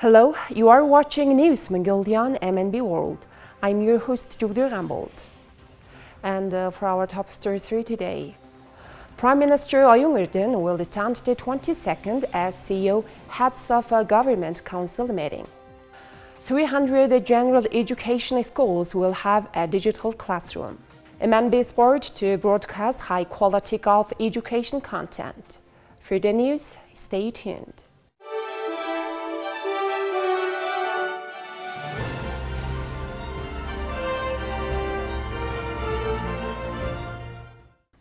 Hello, you are watching News Mongolian MNB World. I'm your host, Jugdir Rambold. And for our top stories for today, Prime Minister Oyun Erdin will attend the 22nd SCO Heads of Government Council meeting. 300 general education schools will have a digital classroom. MNB Sport to broadcast high-quality golf education content. For the news, stay tuned.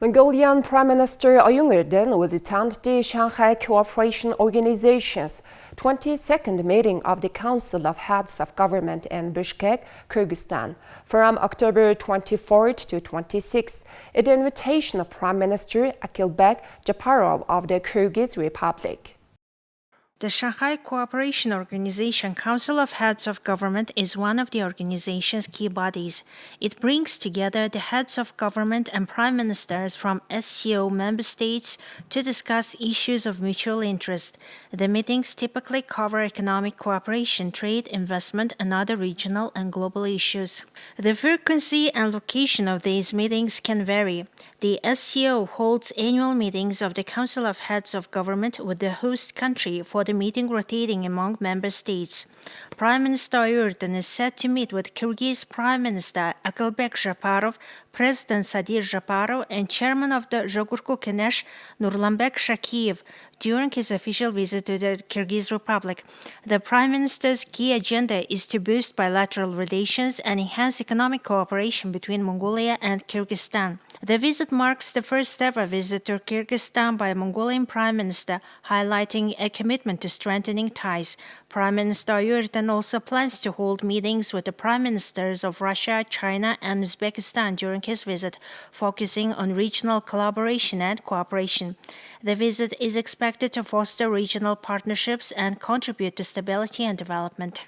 Mongolian Prime Minister Oyun Erdin will attend the Shanghai Cooperation Organization's 22nd meeting of the Council of Heads of Government in Bishkek, Kyrgyzstan, from October 24th to 26th, at the invitation of Prime Minister Akilbek Japarov of the Kyrgyz Republic. The Shanghai Cooperation Organization Council of Heads of Government is one of the organization's key bodies. It brings together the heads of government and prime ministers from SCO member states to discuss issues of mutual interest. The meetings typically cover economic cooperation, trade, investment, and other regional and global issues. The frequency and location of these meetings can vary. The SCO holds annual meetings of the Council of Heads of Government with the host country for the meeting rotating among member states. Prime Minister Erdin is set to meet with Kyrgyz Prime Minister Akilbek Japarov, President Sadir Japarov, and Chairman of the Zhogurku Kenesh Nurlanbek Shakiyev during his official visit to the Kyrgyz Republic. The Prime Minister's key agenda is to boost bilateral relations and enhance economic cooperation between Mongolia and Kyrgyzstan. The visit marks the first ever visit to Kyrgyzstan by a Mongolian Prime Minister, highlighting a commitment to strengthening ties. Prime Minister Erdin also plans to hold meetings with the Prime Ministers of Russia, China, and Uzbekistan during his visit, focusing on regional collaboration and cooperation. The visit is expected to foster regional partnerships and contribute to stability and development.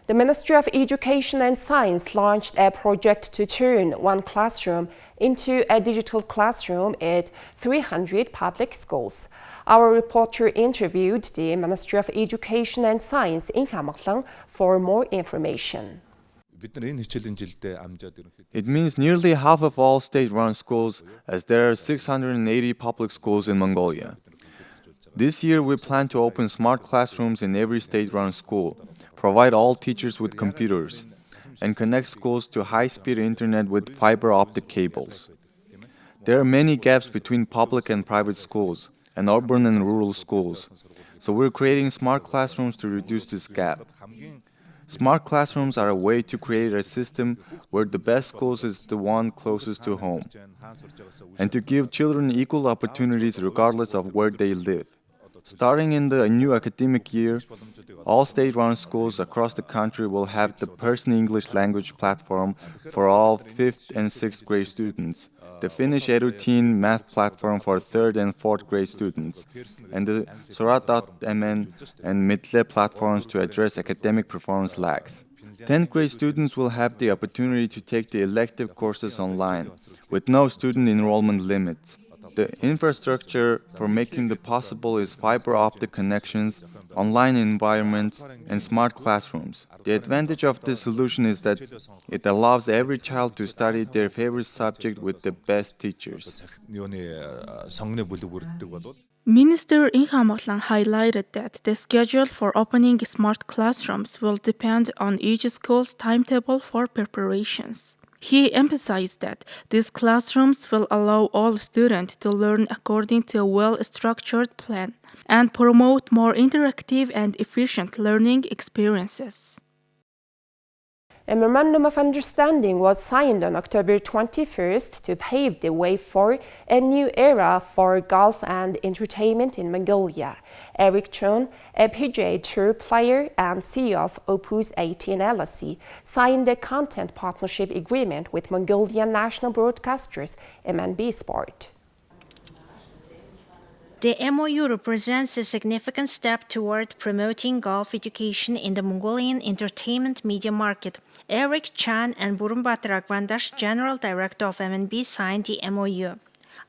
The Ministry of Education and Science launched a project to turn one classroom into a digital classroom at 300 public schools. Our reporter interviewed the Ministry of Education and Science in Hamhaglan for more information. It means nearly half of all state-run schools, as there are 680 public schools in Mongolia. This year, we plan to open smart classrooms in every state-run school, provide all teachers with computers, and connect schools to high-speed internet with fiber optic cables. There are many gaps between public and private schools, and urban and rural schools, so we're creating smart classrooms to reduce this gap. Smart classrooms are a way to create a system where the best schools is the one closest to home, and to give children equal opportunities regardless of where they live. Starting in the new academic year, all state-run schools across the country will have the Person English language platform for all 5th and 6th grade students, the Finnish EduTeen math platform for 3rd and 4th grade students, and the Sorat.mn and Midle platforms to address academic performance lags. 10th grade students will have the opportunity to take the elective courses online, with no student enrollment limits. The infrastructure for making the possible is fiber optic connections, online environments, and smart classrooms. The advantage of this solution is that it allows every child to study their favorite subject with the best teachers. Minister in Hamhaglan highlighted that the schedule for opening smart classrooms will depend on each school's timetable for preparations. He emphasized that these classrooms will allow all students to learn according to a well-structured plan and promote more interactive and efficient learning experiences. A memorandum of understanding was signed on October 21st to pave the way for a new era for golf and entertainment in Mongolia. Eric Chun, a PGA Tour player and CEO of Opus 18 LLC, signed a content partnership agreement with Mongolian National Broadcasters, MNB Sport. The MOU represents a significant step toward promoting golf education in the Mongolian entertainment media market. Eric Chan and Burumbat Ragvandash, General Director of MNB, signed the MOU.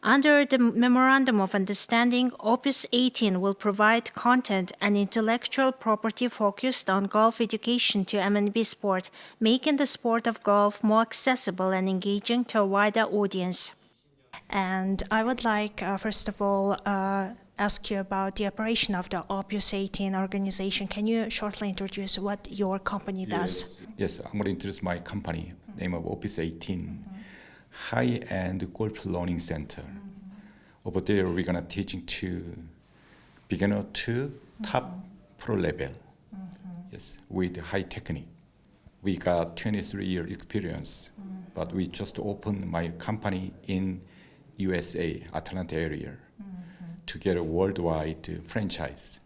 Under the Memorandum of Understanding, Opus 18 will provide content and intellectual property focused on golf education to MNB sport, making the sport of golf more accessible and engaging to a wider audience. And I would like, first of all, ask you about the operation of the Opus 18 organization. Can you shortly introduce what your company does? Yes, I'm going to introduce my company, name of Opus 18, High-End Golf Learning Center. Over there, we're going to teaching to beginner to top pro level. Yes, with high technique. We got 23-year experience, but we just opened my company in USA, Atlanta area, to get a worldwide franchise.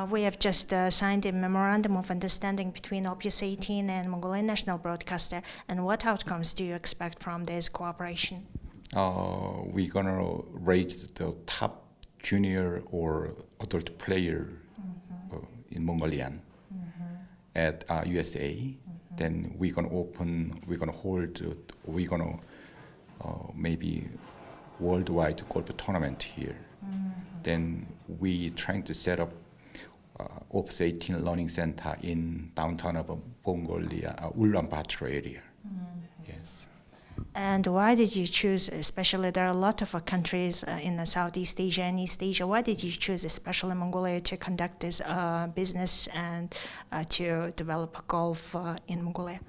We have just signed a memorandum of understanding between Opus 18 and Mongolian National Broadcaster. And what outcomes do you expect from this cooperation? We're gonna raise the top junior or adult player in Mongolian at USA. Then we're gonna maybe worldwide golf tournament here. Then we trying to set up Opus 18 Learning Center in downtown of Mongolia, Ulaanbaatar area. Yes. And why did you choose, especially there are a lot of countries in Southeast Asia and East Asia, why did you choose especially Mongolia to conduct this business and to develop golf in Mongolia?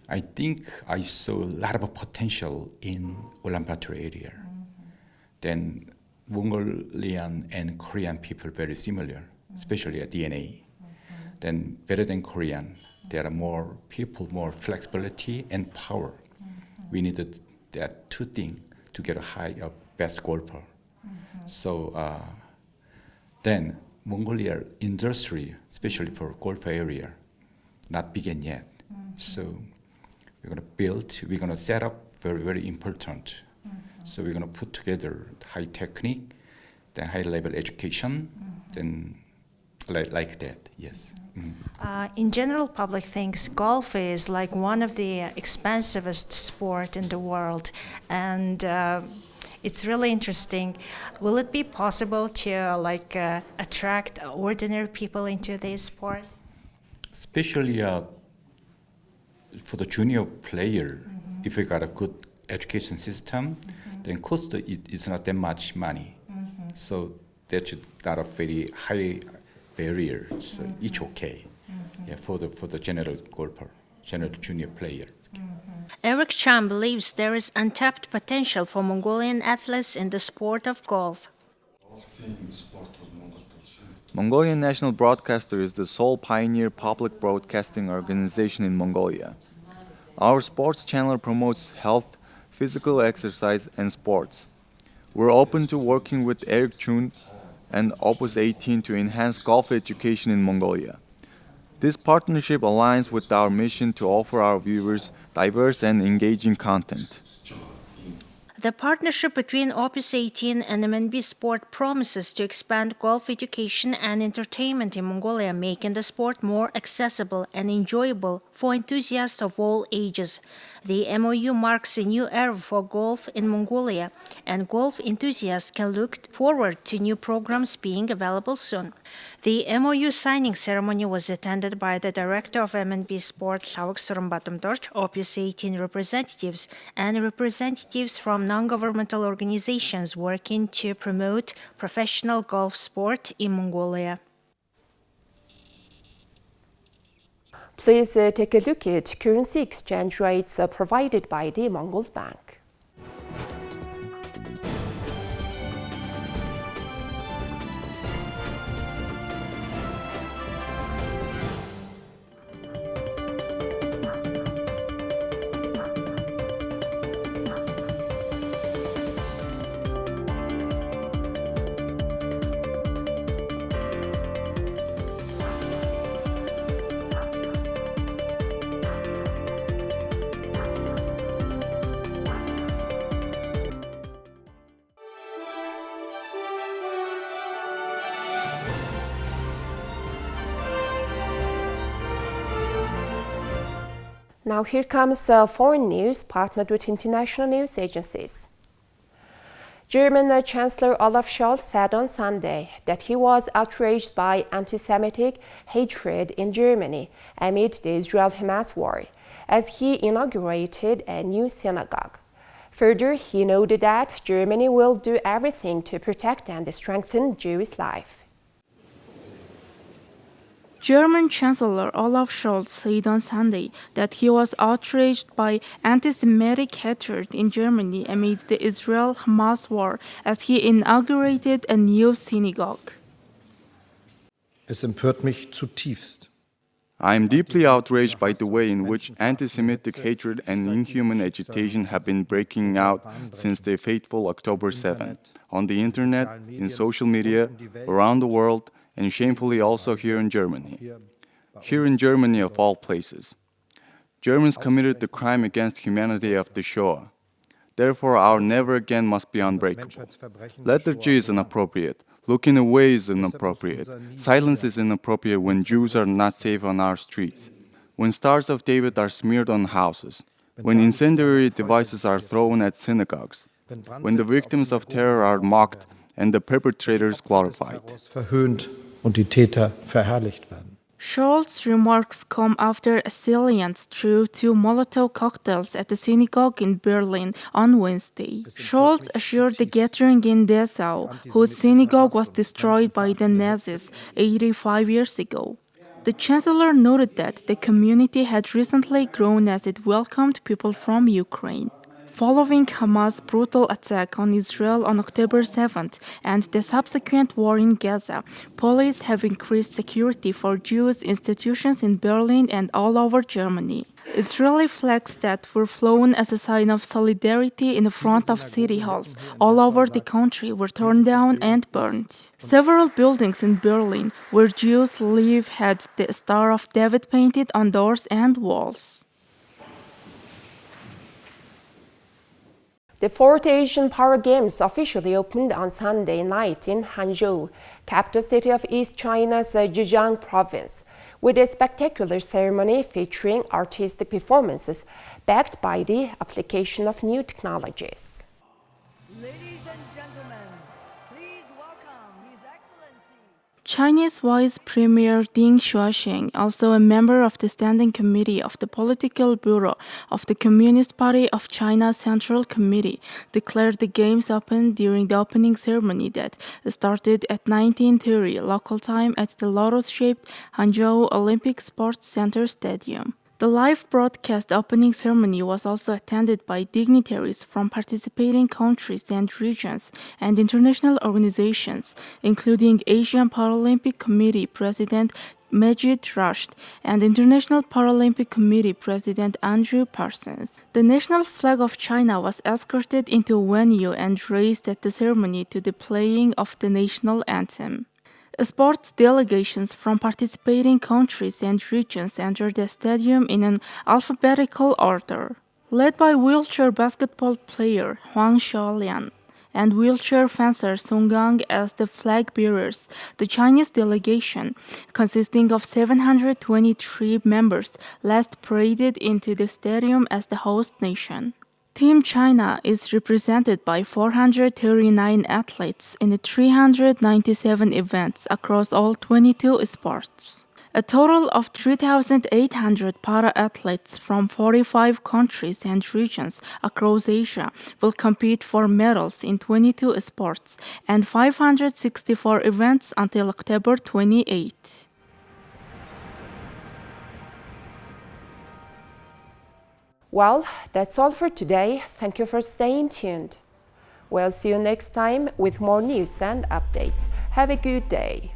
I think I saw a lot of potential in Ulaanbaatar area. Then Mongolian and Korean people very similar, especially at DNA. Then better than Korean, there are more people, more flexibility and power. We needed that two things to get a best golfer. So then Mongolia industry, especially for golf area, not begin yet. So we're going to set up very, very important. So we're going to put together high technique, then high level education, then like that, yes. In general, public thinks golf is like one of the expensivest sport in the world, and it's really interesting. Will it be possible to attract ordinary people into this sport? Especially for the junior player, if we got a good education system, then cost is not that much money. So that's not a very high barrier. So it's okay. Yeah, for the general golfer, general junior player. Eric Chan believes there is untapped potential for Mongolian athletes in the sport of golf. Mongolian National Broadcaster is the sole pioneer public broadcasting organization in Mongolia. Our sports channel promotes health, physical exercise, and sports. We're open to working with Eric Chun and Opus 18 to enhance golf education in Mongolia. This partnership aligns with our mission to offer our viewers diverse and engaging content. The partnership between Opus 18 and MNB Sport promises to expand golf education and entertainment in Mongolia, making the sport more accessible and enjoyable for enthusiasts of all ages. The MOU marks a new era for golf in Mongolia, and golf enthusiasts can look forward to new programs being available soon. The MOU signing ceremony was attended by the director of MNB Sport, Opus 18 representatives, and representatives from non-governmental organizations working to promote professional golf sport in Mongolia. Please take a look at currency exchange rates provided by the Mongol Bank. Now here comes foreign news partnered with international news agencies. German Chancellor Olaf Scholz said on Sunday that he was outraged by anti-Semitic hatred in Germany amid the Israel-Hamas war, as he inaugurated a new synagogue. Further, he noted that Germany will do everything to protect and strengthen Jewish life. German Chancellor Olaf Scholz said on Sunday that he was outraged by anti-Semitic hatred in Germany amid the Israel-Hamas war as he inaugurated a new synagogue. Es empört mich zutiefst. I am deeply outraged by the way in which anti-Semitic hatred and inhuman agitation have been breaking out since the fateful October 7, on the internet, in social media, around the world, and shamefully also here in Germany. Here in Germany of all places. Germans committed the crime against humanity of the Shoah. Therefore, our never again must be unbreakable. Lethargy is inappropriate. Looking away is inappropriate. Silence is inappropriate when Jews are not safe on our streets. When stars of David are smeared on houses. When incendiary devices are thrown at synagogues. When the victims of terror are mocked and the perpetrators glorified. Verhöhnt und die Täter verherrlicht werden. Scholz's remarks come after assailants threw 2 Molotov cocktails at the synagogue in Berlin on Wednesday. Scholz assured the gathering in Dessau, whose synagogue was destroyed by the Nazis 85 years ago. The chancellor noted that the community had recently grown as it welcomed people from Ukraine. Following Hamas' brutal attack on Israel on October 7th and the subsequent war in Gaza, police have increased security for Jewish institutions in Berlin and all over Germany. Israeli flags that were flown as a sign of solidarity in front of city halls all over the country were torn down and burned. Several buildings in Berlin where Jews live had the Star of David painted on doors and walls. The 4th Asian Power Games officially opened on Sunday night in Hangzhou, capital city of East China's Zhejiang province, with a spectacular ceremony featuring artistic performances backed by the application of new technologies. Ladies and gentlemen, please welcome His Excellency. Chinese Vice Premier Deng Xiaoqing, also a member of the Standing Committee of the Political Bureau of the Communist Party of China Central Committee, declared the Games open during the opening ceremony that started at 19:30 local time at the lotus-shaped Hangzhou Olympic Sports Center Stadium. The live broadcast opening ceremony was also attended by dignitaries from participating countries and regions and international organizations, including Asian Paralympic Committee President Majid Rashid and International Paralympic Committee President Andrew Parsons. The national flag of China was escorted into a venue and raised at the ceremony to the playing of the national anthem. Sports delegations from participating countries and regions entered the stadium in an alphabetical order. Led by wheelchair basketball player Huang Xiaolian and wheelchair fencer Song Gang as the flag bearers, the Chinese delegation, consisting of 723 members, last paraded into the stadium as the host nation. Team China is represented by 439 athletes in 397 events across all 22 sports. A total of 3,800 para-athletes from 45 countries and regions across Asia will compete for medals in 22 sports and 564 events until October 28. Well, that's all for today. Thank you for staying tuned. We'll see you next time with more news and updates. Have a good day.